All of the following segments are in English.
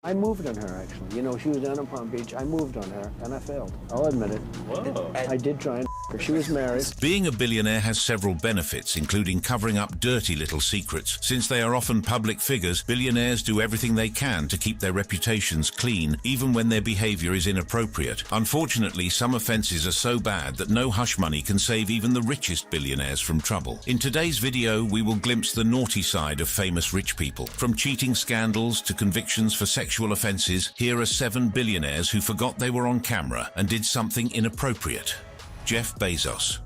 I moved on her, actually. You know, she was down in Palm Beach. I moved on her, and I failed. I'll admit it. Whoa. I did try and her. She was married. Being a billionaire has several benefits, including covering up dirty little secrets. Since they are often public figures, billionaires do everything they can to keep their reputations clean, even when their behavior is inappropriate. Unfortunately, some offenses are so bad that no hush money can save even the richest billionaires from trouble. In today's video, we will glimpse the naughty side of famous rich people. From cheating scandals to convictions for sexual offenses, here are 7 billionaires who forgot they were on camera and did something inappropriate. Jeff Bezos.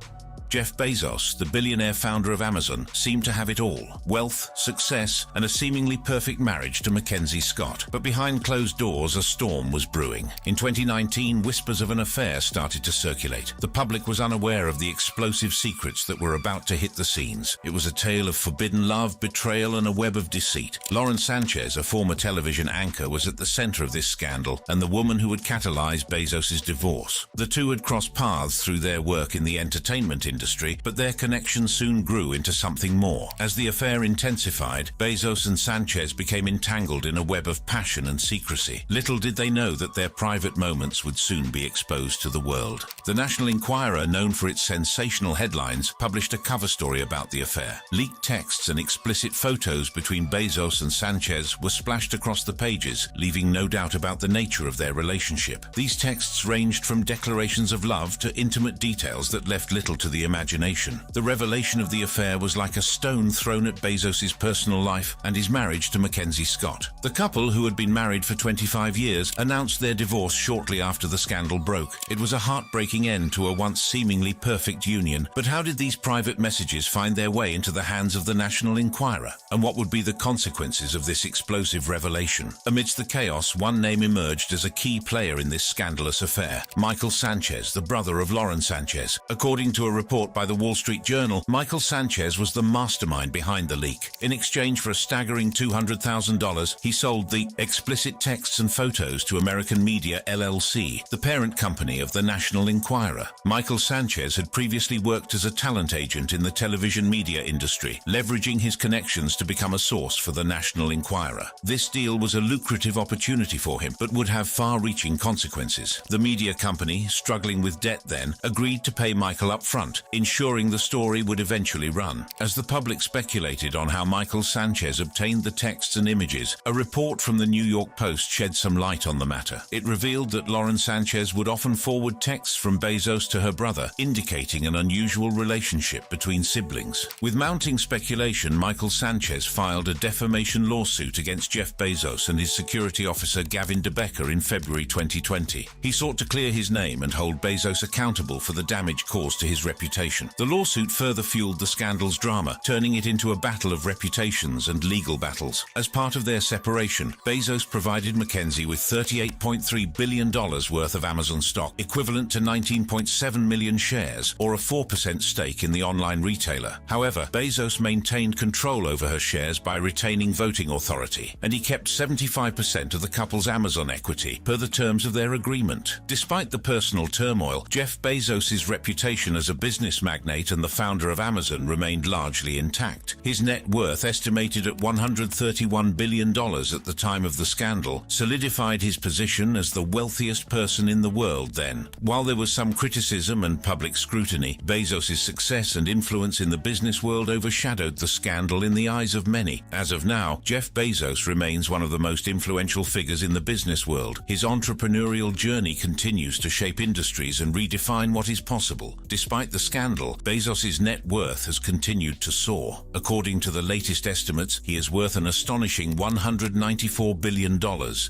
Jeff Bezos, the billionaire founder of Amazon, seemed to have it all: wealth, success, and a seemingly perfect marriage to Mackenzie Scott. But behind closed doors, a storm was brewing. In 2019, whispers of an affair started to circulate. The public was unaware of the explosive secrets that were about to hit the scenes. It was a tale of forbidden love, betrayal, and a web of deceit. Lauren Sanchez, a former television anchor, was at the center of this scandal and the woman who would catalyze Bezos' divorce. The two had crossed paths through their work in the entertainment industry, but their connection soon grew into something more. As the affair intensified, Bezos and Sanchez became entangled in a web of passion and secrecy. Little did they know that their private moments would soon be exposed to the world. The National Enquirer, known for its sensational headlines, published a cover story about the affair. Leaked texts and explicit photos between Bezos and Sanchez were splashed across the pages, leaving no doubt about the nature of their relationship. These texts ranged from declarations of love to intimate details that left little to the imagination. The revelation of the affair was like a stone thrown at Bezos' personal life and his marriage to Mackenzie Scott. The couple, who had been married for 25 years, announced their divorce shortly after the scandal broke. It was a heartbreaking end to a once seemingly perfect union. But how did these private messages find their way into the hands of the National Enquirer? And what would be the consequences of this explosive revelation? Amidst the chaos, one name emerged as a key player in this scandalous affair: Michael Sanchez, the brother of Lauren Sanchez. According to a report by the Wall Street Journal, Michael Sanchez was the mastermind behind the leak. In exchange for a staggering $200,000, he sold the explicit texts and photos to American Media LLC, the parent company of the National Enquirer. Michael Sanchez had previously worked as a talent agent in the television media industry, leveraging his connections to become a source for the National Enquirer. This deal was a lucrative opportunity for him, but would have far-reaching consequences. The media company, struggling with debt then, agreed to pay Michael up front, ensuring the story would eventually run. As the public speculated on how Michael Sanchez obtained the texts and images, a report from the New York Post shed some light on the matter. It revealed that Lauren Sanchez would often forward texts from Bezos to her brother, indicating an unusual relationship between siblings. With mounting speculation, Michael Sanchez filed a defamation lawsuit against Jeff Bezos and his security officer Gavin DeBecker in February 2020. He sought to clear his name and hold Bezos accountable for the damage caused to his reputation. The lawsuit further fueled the scandal's drama, turning it into a battle of reputations and legal battles. As part of their separation, Bezos provided Mackenzie with $38.3 billion worth of Amazon stock, equivalent to 19.7 million shares, or a 4% stake in the online retailer. However, Bezos maintained control over her shares by retaining voting authority, and he kept 75% of the couple's Amazon equity, per the terms of their agreement. Despite the personal turmoil, Jeff Bezos' reputation as a business magnate and the founder of Amazon remained largely intact. His net worth, estimated at $131 billion at the time of the scandal, solidified his position as the wealthiest person in the world then. While there was some criticism and public scrutiny, Bezos' success and influence in the business world overshadowed the scandal in the eyes of many. As of now, Jeff Bezos remains one of the most influential figures in the business world. His entrepreneurial journey continues to shape industries and redefine what is possible. Despite the scandal, Bezos' net worth has continued to soar. According to the latest estimates, he is worth an astonishing $194 billion,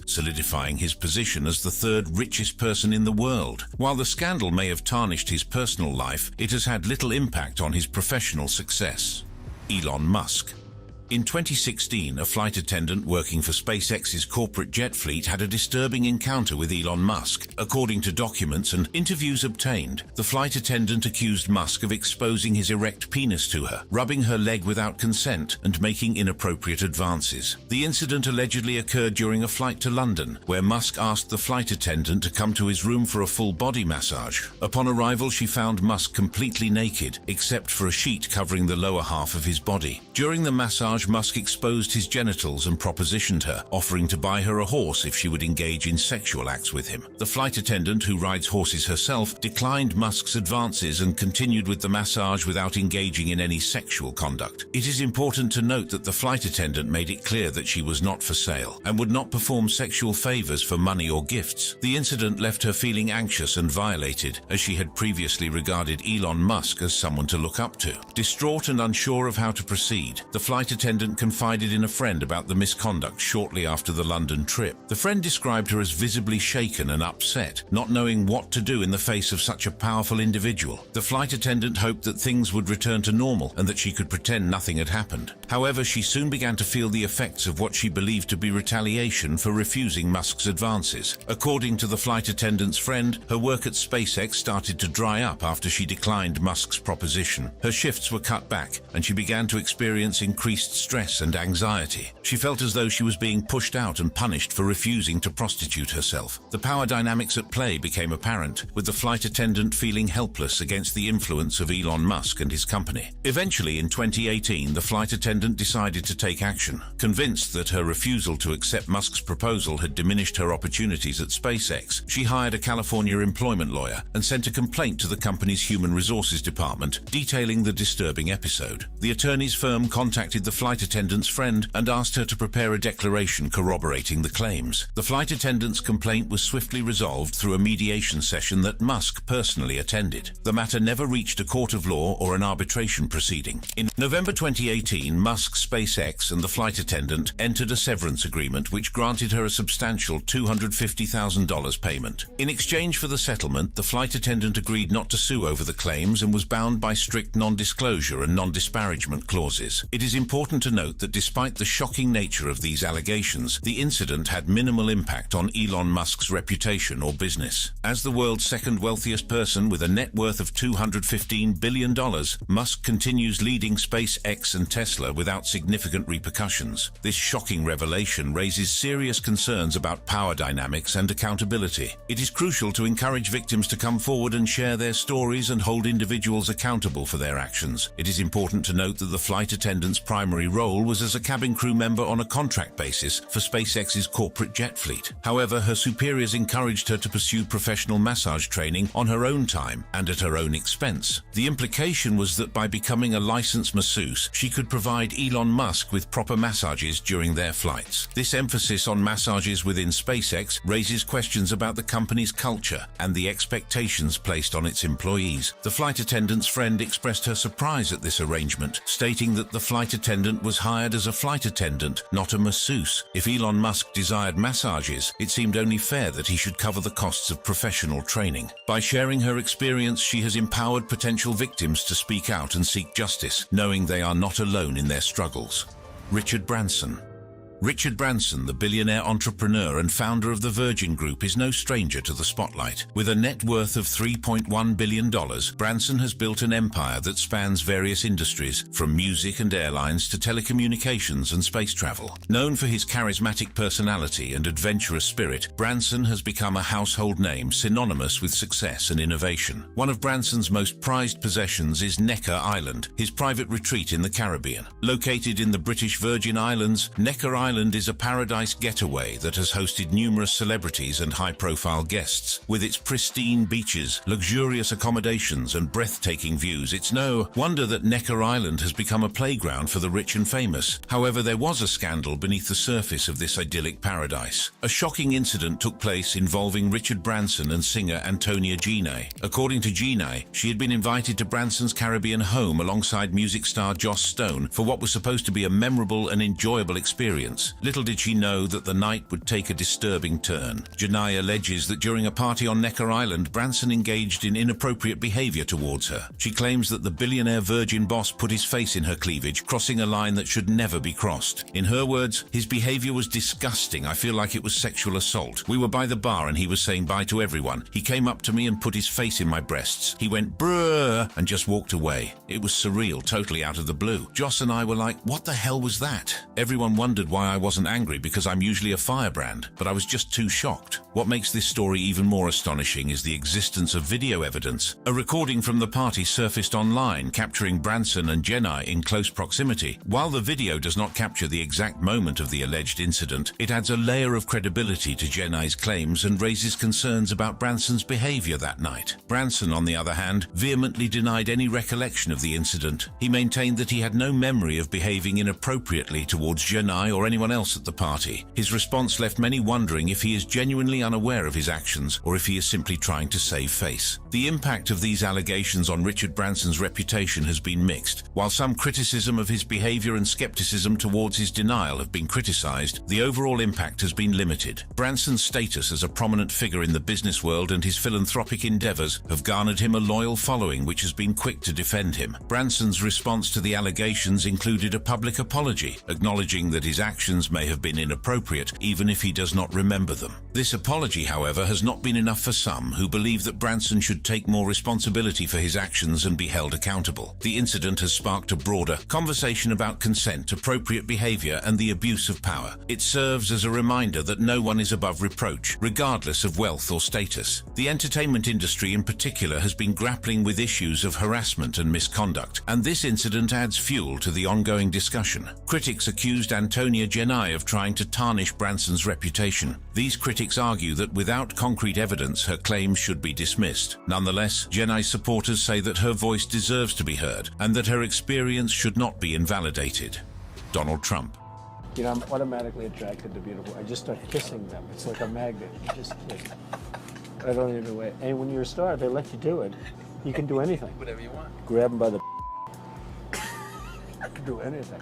solidifying his position as the third richest person in the world. While the scandal may have tarnished his personal life, it has had little impact on his professional success. Elon Musk. In 2016, a flight attendant working for SpaceX's corporate jet fleet had a disturbing encounter with Elon Musk. According to documents and interviews obtained, the flight attendant accused Musk of exposing his erect penis to her, rubbing her leg without consent, and making inappropriate advances. The incident allegedly occurred during a flight to London, where Musk asked the flight attendant to come to his room for a full body massage. Upon arrival, she found Musk completely naked, except for a sheet covering the lower half of his body. During the massage, massage, Musk exposed his genitals and propositioned her, offering to buy her a horse if she would engage in sexual acts with him. The flight attendant, who rides horses herself, declined Musk's advances and continued with the massage without engaging in any sexual conduct. It is important to note that the flight attendant made it clear that she was not for sale and would not perform sexual favors for money or gifts. The incident left her feeling anxious and violated, as she had previously regarded Elon Musk as someone to look up to. Distraught and unsure of how to proceed, the flight attendant confided in a friend about the misconduct shortly after the London trip. The friend described her as visibly shaken and upset, not knowing what to do in the face of such a powerful individual. The flight attendant hoped that things would return to normal and that she could pretend nothing had happened. However, she soon began to feel the effects of what she believed to be retaliation for refusing Musk's advances. According to the flight attendant's friend, her work at SpaceX started to dry up after she declined Musk's proposition. Her shifts were cut back, and she began to experience increased stress and anxiety. She felt as though she was being pushed out and punished for refusing to prostitute herself. The power dynamics at play became apparent, with the flight attendant feeling helpless against the influence of Elon Musk and his company. Eventually, in 2018, the flight attendant decided to take action. Convinced that her refusal to accept Musk's proposal had diminished her opportunities at SpaceX, she hired a California employment lawyer and sent a complaint to the company's human resources department detailing the disturbing episode. The attorney's firm contacted the flight attendant's friend and asked her to prepare a declaration corroborating the claims. The flight attendant's complaint was swiftly resolved through a mediation session that Musk personally attended. The matter never reached a court of law or an arbitration proceeding. In November 2018, Musk, SpaceX, and the flight attendant entered a severance agreement which granted her a substantial $250,000 payment. In exchange for the settlement, the flight attendant agreed not to sue over the claims and was bound by strict non-disclosure and non-disparagement clauses. It is important to note that despite the shocking nature of these allegations, the incident had minimal impact on Elon Musk's reputation or business. As the world's second wealthiest person with a net worth of $215 billion, Musk continues leading SpaceX and Tesla without significant repercussions. This shocking revelation raises serious concerns about power dynamics and accountability. It is crucial to encourage victims to come forward and share their stories and hold individuals accountable for their actions. It is important to note that the flight attendant's primary role was as a cabin crew member on a contract basis for SpaceX's corporate jet fleet. However, her superiors encouraged her to pursue professional massage training on her own time and at her own expense. The implication was that by becoming a licensed masseuse, she could provide Elon Musk with proper massages during their flights. This emphasis on massages within SpaceX raises questions about the company's culture and the expectations placed on its employees. The flight attendant's friend expressed her surprise at this arrangement, stating that the flight attendant was hired as a flight attendant, not a masseuse. If Elon Musk desired massages, it seemed only fair that he should cover the costs of professional training. By sharing her experience, she has empowered potential victims to speak out and seek justice, knowing they are not alone in their struggles. Richard Branson. Richard Branson, the billionaire entrepreneur and founder of the Virgin Group, is no stranger to the spotlight. With a net worth of $3.1 billion, Branson has built an empire that spans various industries, from music and airlines to telecommunications and space travel. Known for his charismatic personality and adventurous spirit, Branson has become a household name synonymous with success and innovation. One of Branson's most prized possessions is Necker Island, his private retreat in the Caribbean. Located in the British Virgin Islands, Necker Island is a paradise getaway that has hosted numerous celebrities and high-profile guests. With its pristine beaches, luxurious accommodations, and breathtaking views, it's no wonder that Necker Island has become a playground for the rich and famous. However, there was a scandal beneath the surface of this idyllic paradise. A shocking incident took place involving Richard Branson and singer Antonia Gine. According to Gine, she had been invited to Branson's Caribbean home alongside music star Joss Stone for what was supposed to be a memorable and enjoyable experience. Little did she know that the night would take a disturbing turn. Janai alleges that during a party on Necker Island, Branson engaged in inappropriate behavior towards her. She claims that the billionaire Virgin boss put his face in her cleavage, crossing a line that should never be crossed. In her words, "His behavior was disgusting. I feel like it was sexual assault. We were by the bar and he was saying bye to everyone. He came up to me and put his face in my breasts. He went brrr and just walked away. It was surreal, totally out of the blue. Joss and I were like, what the hell was that? Everyone wondered why I wasn't angry because I'm usually a firebrand, but I was just too shocked. What makes this story even more astonishing is the existence of video evidence. A recording from the party surfaced online capturing Branson and Jenai in close proximity. While the video does not capture the exact moment of the alleged incident, it adds a layer of credibility to Jenai's claims and raises concerns about Branson's behavior that night. Branson, on the other hand, vehemently denied any recollection of the incident. He maintained that he had no memory of behaving inappropriately towards Jenai or anyone else at the party. His response left many wondering if he is genuinely unaware of his actions or if he is simply trying to save face. The impact of these allegations on Richard Branson's reputation has been mixed. While some criticism of his behavior and skepticism towards his denial have been criticized, the overall impact has been limited. Branson's status as a prominent figure in the business world and his philanthropic endeavors have garnered him a loyal following which has been quick to defend him. Branson's response to the allegations included a public apology, acknowledging that his actions may have been inappropriate even if he does not remember them. This apology, however, has not been enough for some who believe that Branson should take more responsibility for his actions and be held accountable. The incident has sparked a broader conversation about consent, appropriate behavior, and the abuse of power. It serves as a reminder that no one is above reproach, regardless of wealth or status. The entertainment industry in particular has been grappling with issues of harassment and misconduct, and this incident adds fuel to the ongoing discussion. Critics accused Antonia Jenai of trying to tarnish Branson's reputation. These critics argue that without concrete evidence, her claims should be dismissed. Nonetheless, Jenai's supporters say that her voice deserves to be heard and that her experience should not be invalidated. Donald Trump. You know, I'm automatically attracted to beautiful. I just start kissing them. It's like a magnet. You just kiss. I don't even wait. And when you're a star, they let you do it. You can do anything. Whatever you want. Grab them by the do anything.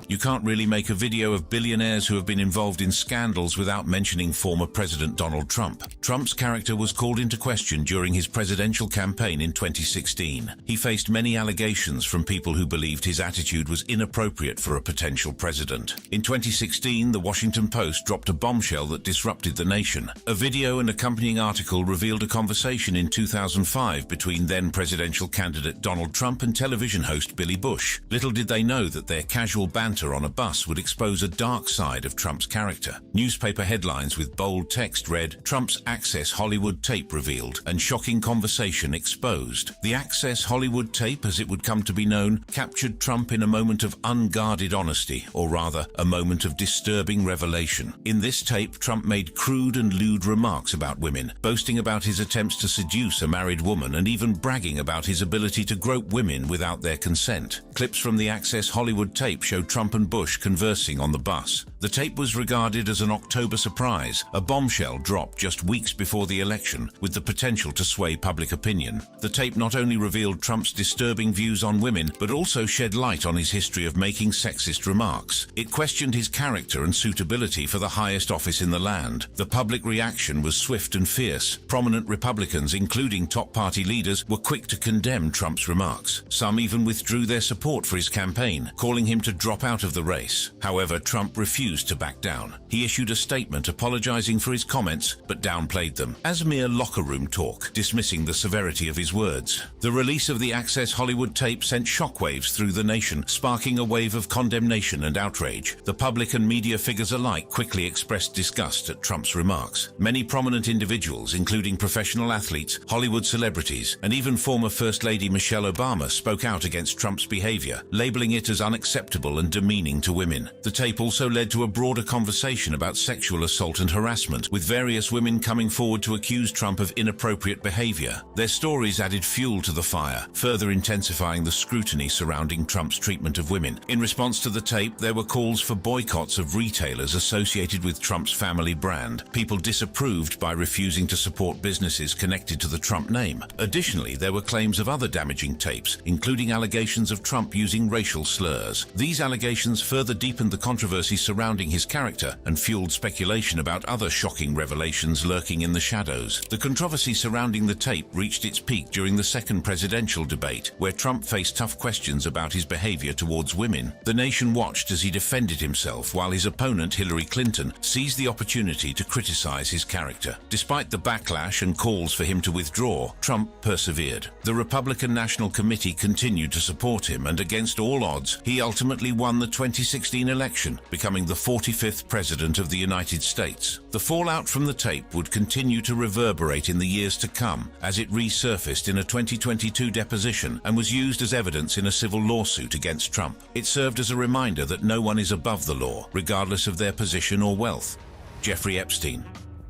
You can't really make a video of billionaires who have been involved in scandals without mentioning former President Donald Trump. Trump's character was called into question during his presidential campaign in 2016. He faced many allegations from people who believed his attitude was inappropriate for a potential president. In 2016, the Washington Post dropped a bombshell that disrupted the nation. A video and accompanying article revealed a conversation in 2005 between then presidential candidate Donald Trump and television host Billy Bush. Little did they know that their casual banter on a bus would expose a dark side of Trump's character. Newspaper headlines with bold text read, "Trump's Access Hollywood tape revealed," and "Shocking conversation exposed." The Access Hollywood tape, as it would come to be known, captured Trump in a moment of unguarded honesty, or rather, a moment of disturbing revelation. In this tape, Trump made crude and lewd remarks about women, boasting about his attempts to seduce a married woman and even bragging about his ability to grope women without their consent. Clips from the Access Hollywood tape show Trump and Bush conversing on the bus. The tape was regarded as an October surprise, a bombshell dropped just weeks before the election with the potential to sway public opinion. The tape not only revealed Trump's disturbing views on women, but also shed light on his history of making sexist remarks. It questioned his character and suitability for the highest office in the land. The public reaction was swift and fierce. Prominent Republicans, including top party leaders, were quick to condemn Trump's remarks. Some even withdrew their support for his campaign, calling him to drop out of the race. However, Trump refused to back down. He issued a statement apologizing for his comments, but downplayed them as mere locker room talk, dismissing the severity of his words. The release of the Access Hollywood tape sent shockwaves through the nation, sparking a wave of condemnation and outrage. The public and media figures alike quickly expressed disgust at Trump's remarks. Many prominent individuals, including professional athletes, Hollywood celebrities, and even former First Lady Michelle Obama, spoke out against Trump's behavior, labeling it as unacceptable and demeaning to women. The tape also led to a broader conversation about sexual assault and harassment, with various women coming forward to accuse Trump of inappropriate behavior. Their stories added fuel to the fire, further intensifying the scrutiny surrounding Trump's treatment of women. In response to the tape, there were calls for boycotts of retailers associated with Trump's family brand. People disapproved by refusing to support businesses connected to the Trump name. Additionally, there were claims of other damaging tapes, including allegations of Trump using racial slurs. These allegations further deepened the controversy surrounding his character and fueled speculation about other shocking revelations lurking in the shadows. The controversy surrounding the tape reached its peak during the second presidential debate, where Trump faced tough questions about his behavior towards women. The nation watched as he defended himself, while his opponent, Hillary Clinton, seized the opportunity to criticize his character. Despite the backlash and calls for him to withdraw, Trump persevered. The Republican National Committee continued to support him, and against all odds, he ultimately won the 2016 election, becoming the 45th President of the United States. The fallout from the tape would continue to reverberate in the years to come as it resurfaced in a 2022 deposition and was used as evidence in a civil lawsuit against Trump. It served as a reminder that no one is above the law, regardless of their position or wealth. Jeffrey Epstein.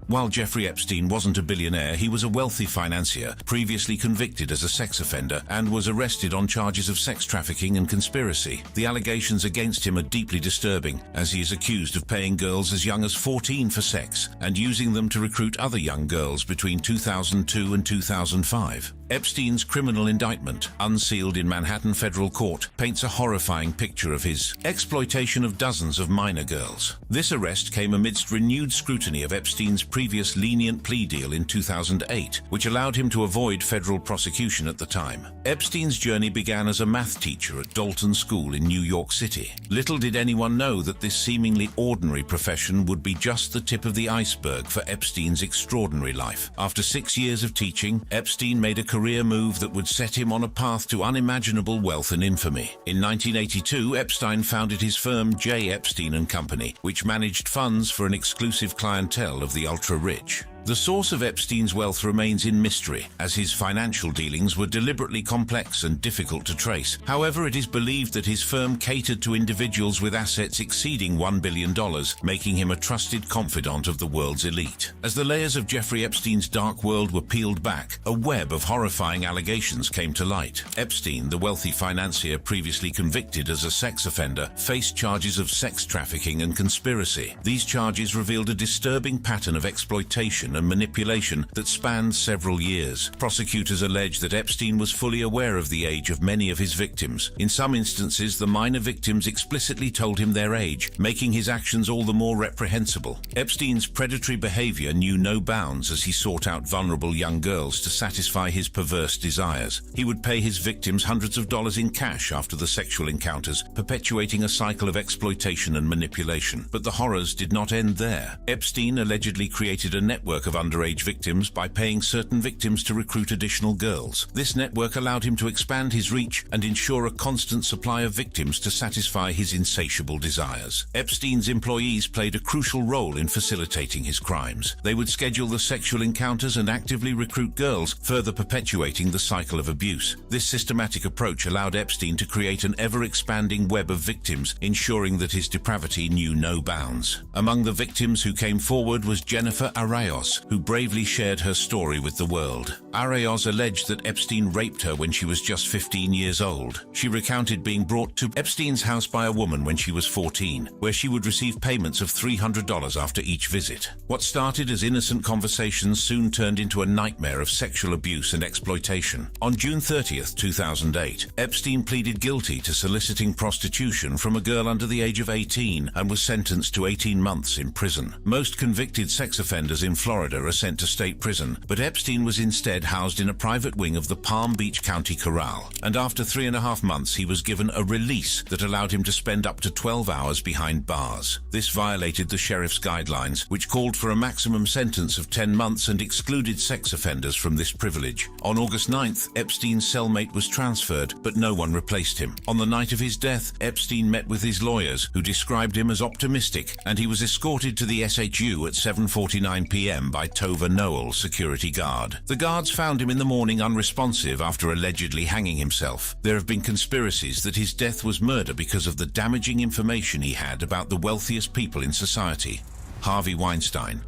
While Jeffrey Epstein wasn't a billionaire, he was a wealthy financier, previously convicted as a sex offender, and was arrested on charges of sex trafficking and conspiracy. The allegations against him are deeply disturbing, as he is accused of paying girls as young as 14 for sex and using them to recruit other young girls between 2002 and 2005. Epstein's criminal indictment, unsealed in Manhattan federal court, paints a horrifying picture of his exploitation of dozens of minor girls. This arrest came amidst renewed scrutiny of Epstein's previous lenient plea deal in 2008, which allowed him to avoid federal prosecution at the time. Epstein's journey began as a math teacher at Dalton School in New York City. Little did anyone know that this seemingly ordinary profession would be just the tip of the iceberg for Epstein's extraordinary life. After 6 years of teaching, Epstein made a career move that would set him on a path to unimaginable wealth and infamy. In 1982, Epstein founded his firm J. Epstein & Company, which managed funds for an exclusive clientele of the ultra-rich. The source of Epstein's wealth remains in mystery, as his financial dealings were deliberately complex and difficult to trace. However, it is believed that his firm catered to individuals with assets exceeding $1 billion, making him a trusted confidant of the world's elite. As the layers of Jeffrey Epstein's dark world were peeled back, a web of horrifying allegations came to light. Epstein, the wealthy financier previously convicted as a sex offender, faced charges of sex trafficking and conspiracy. These charges revealed a disturbing pattern of exploitation and manipulation that spanned several years. Prosecutors allege that Epstein was fully aware of the age of many of his victims. In some instances, the minor victims explicitly told him their age, making his actions all the more reprehensible. Epstein's predatory behavior knew no bounds as he sought out vulnerable young girls to satisfy his perverse desires. He would pay his victims hundreds of dollars in cash after the sexual encounters, perpetuating a cycle of exploitation and manipulation. But the horrors did not end there. Epstein allegedly created a network of underage victims by paying certain victims to recruit additional girls. This network allowed him to expand his reach and ensure a constant supply of victims to satisfy his insatiable desires. Epstein's employees played a crucial role in facilitating his crimes. They would schedule the sexual encounters and actively recruit girls, further perpetuating the cycle of abuse. This systematic approach allowed Epstein to create an ever-expanding web of victims, ensuring that his depravity knew no bounds. Among the victims who came forward was Jennifer Arrayos, who bravely shared her story with the world. Arrayos alleged that Epstein raped her when she was just 15 years old. She recounted being brought to Epstein's house by a woman when she was 14, where she would receive payments of $300 after each visit. What started as innocent conversations soon turned into a nightmare of sexual abuse and exploitation. On June 30th, 2008, Epstein pleaded guilty to soliciting prostitution from a girl under the age of 18 and was sentenced to 18 months in prison. Most convicted sex offenders in Florida are sent to state prison, but Epstein was instead housed in a private wing of the Palm Beach County Corral, and after 3.5 months he was given a release that allowed him to spend up to 12 hours behind bars. This violated the sheriff's guidelines, which called for a maximum sentence of 10 months and excluded sex offenders from this privilege. On August 9th, Epstein's cellmate was transferred, but no one replaced him. On the night of his death, Epstein met with his lawyers, who described him as optimistic, and he was escorted to the SHU at 7:49 p.m. by Tova Noel, security guard. The guards found him in the morning unresponsive after allegedly hanging himself. There have been conspiracies that his death was murder because of the damaging information he had about the wealthiest people in society. Harvey Weinstein.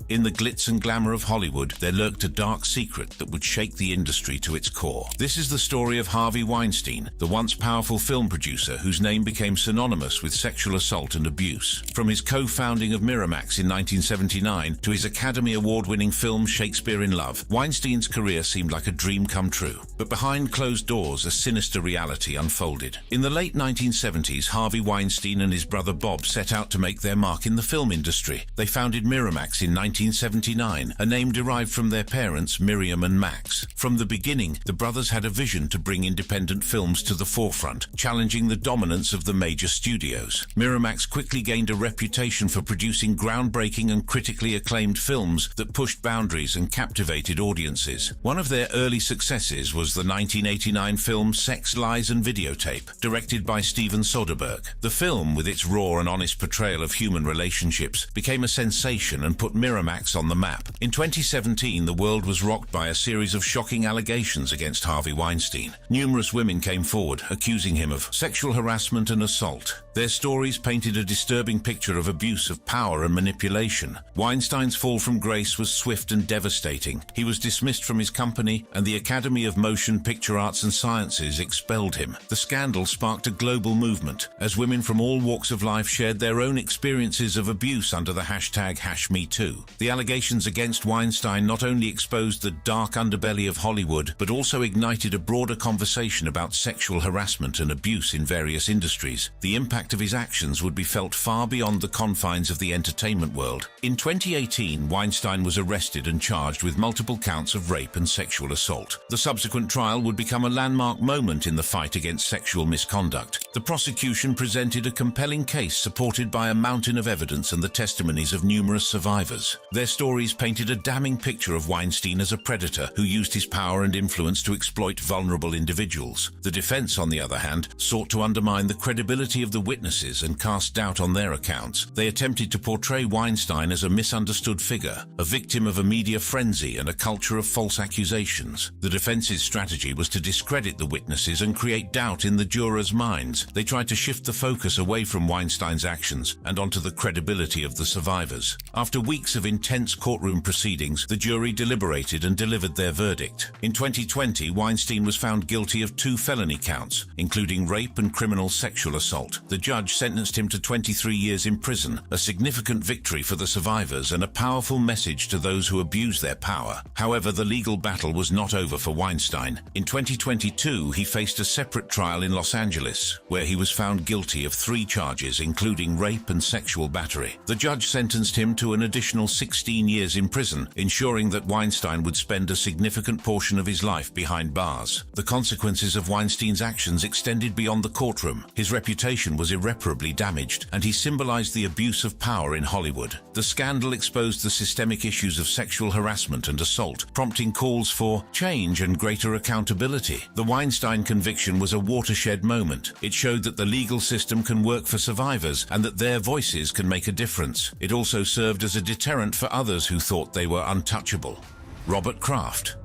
In the glitz and glamour of Hollywood, there lurked a dark secret that would shake the industry to its core. This is the story of Harvey Weinstein, the once powerful film producer whose name became synonymous with sexual assault and abuse. From his co-founding of Miramax in 1979 to his Academy Award-winning film Shakespeare in Love, Weinstein's career seemed like a dream come true. But behind closed doors, a sinister reality unfolded. In the late 1970s, Harvey Weinstein and his brother Bob set out to make their mark in the film industry. They founded Miramax in 19 1979, a name derived from their parents Miriam and Max. From the beginning, the brothers had a vision to bring independent films to the forefront, challenging the dominance of the major studios. Miramax quickly gained a reputation for producing groundbreaking and critically acclaimed films that pushed boundaries and captivated audiences. One of their early successes was the 1989 film Sex, Lies and Videotape, directed by Steven Soderbergh. The film, with its raw and honest portrayal of human relationships, became a sensation and put Miramax on the map. In 2017, the world was rocked by a series of shocking allegations against Harvey Weinstein. Numerous women came forward, accusing him of sexual harassment and assault. Their stories painted a disturbing picture of abuse of power and manipulation. Weinstein's fall from grace was swift and devastating. He was dismissed from his company, and the Academy of Motion Picture Arts and Sciences expelled him. The scandal sparked a global movement, as women from all walks of life shared their own experiences of abuse under the hashtag #HashMeToo. The allegations against Weinstein not only exposed the dark underbelly of Hollywood, but also ignited a broader conversation about sexual harassment and abuse in various industries. The impact of his actions would be felt far beyond the confines of the entertainment world. In 2018, Weinstein was arrested and charged with multiple counts of rape and sexual assault. The subsequent trial would become a landmark moment in the fight against sexual misconduct. The prosecution presented a compelling case supported by a mountain of evidence and the testimonies of numerous survivors. Their stories painted a damning picture of Weinstein as a predator who used his power and influence to exploit vulnerable individuals. The defense, on the other hand, sought to undermine the credibility of the witnesses and cast doubt on their accounts. They attempted to portray Weinstein as a misunderstood figure, a victim of a media frenzy and a culture of false accusations. The defense's strategy was to discredit the witnesses and create doubt in the jurors' minds. They tried to shift the focus away from Weinstein's actions and onto the credibility of the survivors. After weeks of intense courtroom proceedings, the jury deliberated and delivered their verdict. In 2020, Weinstein was found guilty of 2 felony counts, including rape and criminal sexual assault. The judge sentenced him to 23 years in prison, a significant victory for the survivors and a powerful message to those who abuse their power. However, the legal battle was not over for Weinstein. In 2022, he faced a separate trial in Los Angeles, where he was found guilty of 3 charges, including rape and sexual battery. The judge sentenced him to an additional 16 years in prison, ensuring that Weinstein would spend a significant portion of his life behind bars. The consequences of Weinstein's actions extended beyond the courtroom. His reputation was irreparably damaged, and he symbolized the abuse of power in Hollywood. The scandal exposed the systemic issues of sexual harassment and assault, prompting calls for change and greater accountability. The Weinstein conviction was a watershed moment. It showed that the legal system can work for survivors and that their voices can make a difference. It also served as a deterrent for others who thought they were untouchable. Robert Kraft.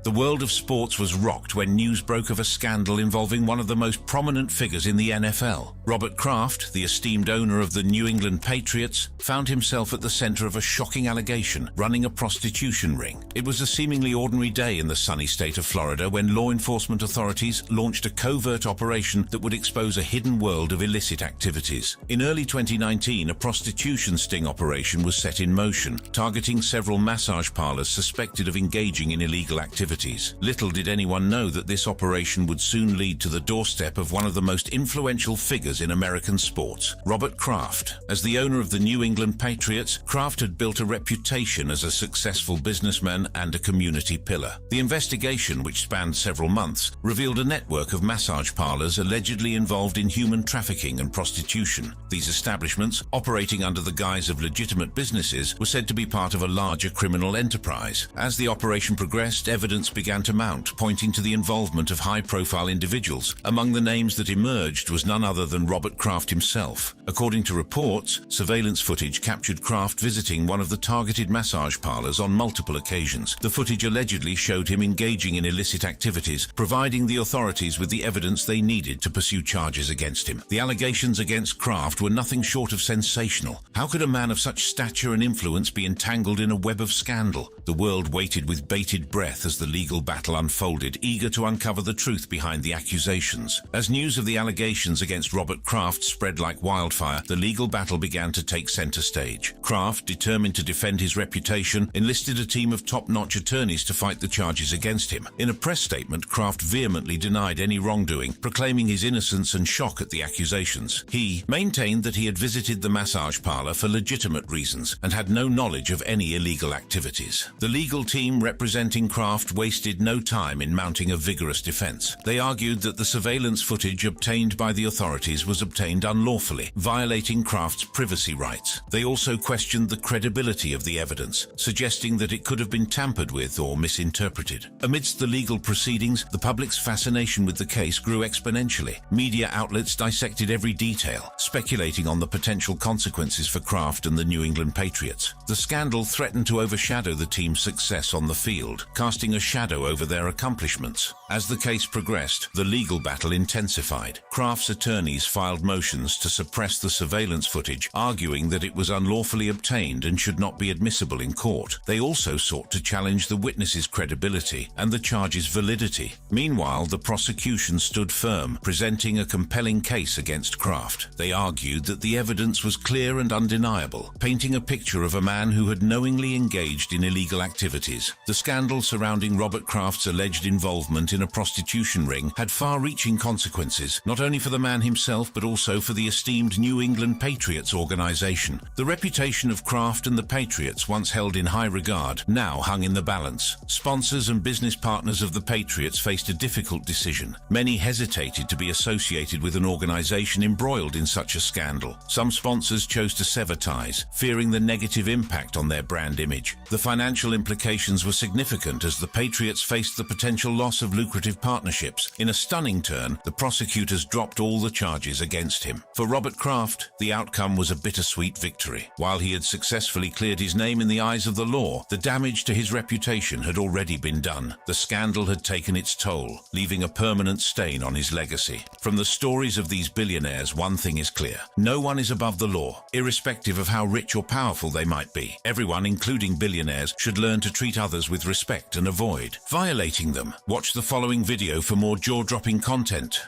The world of sports was rocked when news broke of a scandal involving one of the most prominent figures in the NFL. Robert Kraft, the esteemed owner of the New England Patriots, found himself at the center of a shocking allegation, running a prostitution ring. It was a seemingly ordinary day in the sunny state of Florida when law enforcement authorities launched a covert operation that would expose a hidden world of illicit activities. In early 2019, a prostitution sting operation was set in motion, targeting several massage parlors suspected of engaging in illegal activities. Little did anyone know that this operation would soon lead to the doorstep of one of the most influential figures in American sports, Robert Kraft. As the owner of the New England Patriots, Kraft had built a reputation as a successful businessman and a community pillar. The investigation, which spanned several months, revealed a network of massage parlors allegedly involved in human trafficking and prostitution. These establishments, operating under the guise of legitimate businesses, were said to be part of a larger criminal enterprise. As the operation progressed, evidence began to mount, pointing to the involvement of high-profile individuals. Among the names that emerged was none other than Robert Kraft himself. According to reports, surveillance footage captured Kraft visiting one of the targeted massage parlors on multiple occasions. The footage allegedly showed him engaging in illicit activities, providing the authorities with the evidence they needed to pursue charges against him. The allegations against Kraft were nothing short of sensational. How could a man of such stature and influence be entangled in a web of scandal? The world waited with bated breath as the the legal battle unfolded, eager to uncover the truth behind the accusations. As news of the allegations against Robert Kraft spread like wildfire, the legal battle began to take center stage. Kraft, determined to defend his reputation, enlisted a team of top-notch attorneys to fight the charges against him. In a press statement, Kraft vehemently denied any wrongdoing, proclaiming his innocence and shock at the accusations. He maintained that he had visited the massage parlor for legitimate reasons and had no knowledge of any illegal activities. The legal team representing Kraft wasted no time in mounting a vigorous defense. They argued that the surveillance footage obtained by the authorities was obtained unlawfully, violating Kraft's privacy rights. They also questioned the credibility of the evidence, suggesting that it could have been tampered with or misinterpreted. Amidst the legal proceedings, the public's fascination with the case grew exponentially. Media outlets dissected every detail, speculating on the potential consequences for Kraft and the New England Patriots. The scandal threatened to overshadow the team's success on the field, casting a shadow over their accomplishments. As the case progressed, the legal battle intensified. Kraft's attorneys filed motions to suppress the surveillance footage, arguing that it was unlawfully obtained and should not be admissible in court. They also sought to challenge the witnesses' credibility and the charges' validity. Meanwhile, the prosecution stood firm, presenting a compelling case against Kraft. They argued that the evidence was clear and undeniable, painting a picture of a man who had knowingly engaged in illegal activities. The scandal surrounding Robert Kraft's alleged involvement in a prostitution ring had far-reaching consequences, not only for the man himself but also for the esteemed New England Patriots organization. The reputation of Kraft and the Patriots, once held in high regard, now hung in the balance. Sponsors and business partners of the Patriots faced a difficult decision. Many hesitated to be associated with an organization embroiled in such a scandal. Some sponsors chose to sever ties, fearing the negative impact on their brand image. The financial implications were significant as the Patriots faced the potential loss of lucrative partnerships. In a stunning turn, the prosecutors dropped all the charges against him. For Robert Kraft, the outcome was a bittersweet victory. While he had successfully cleared his name in the eyes of the law, the damage to his reputation had already been done. The scandal had taken its toll, leaving a permanent stain on his legacy. From the stories of these billionaires, one thing is clear. No one is above the law, irrespective of how rich or powerful they might be. Everyone, including billionaires, should learn to treat others with respect and avoid violating them. Watch the following video for more jaw-dropping content.